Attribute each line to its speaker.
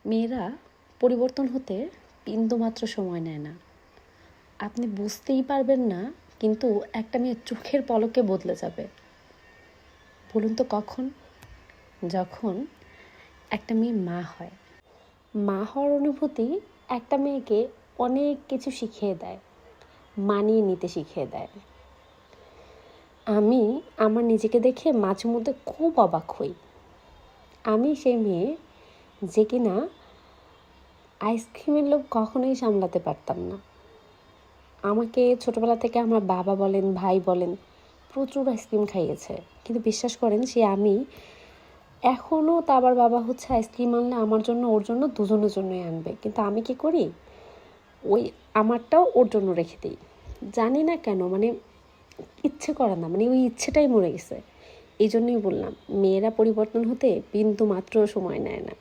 Speaker 1: মেয়েরা পরিবর্তন হতে বিন্দুমাত্র সময় নেয় না। আপনি বুঝতেই পারবেন না, কিন্তু একটা মেয়ে চোখের পলকে বদলে যাবে। বলুন তো কখন? যখন একটা মেয়ে মা হয়। মা হওয়ার অনুভূতি একটা মেয়েকে অনেক কিছু শিখিয়ে দেয়, মানিয়ে নিতে শিখিয়ে দেয়। আমি আমার নিজেকে দেখে মাঝে মধ্যে খুব অবাক হই। আমি সেই মেয়ে যে কিনা আইসক্রিমের লোভ কখনোই সামলাতে পারতাম না। আমাকে ছোটবেলা থেকে আমার বাবা বলেন, ভাই বলেন, প্রচুর আইসক্রিম খাইয়েছে। কিন্তু বিশ্বাস করেন, সে আমি এখনও তা আবার বাবা হচ্ছে আইসক্রিম আনলে আমার জন্য ওর জন্য দুজনের জন্যই আনবে, কিন্তু আমি কি করি, ওই আমারটাও ওর জন্য রেখে দিই। জানি না কেন, মানে ইচ্ছে করে না, মানে ওই ইচ্ছেটাই মরে গেছে। এই জন্যই বললাম, মেয়েরা পরিবর্তন হতে বিন্দু মাত্র সময় নেয় না।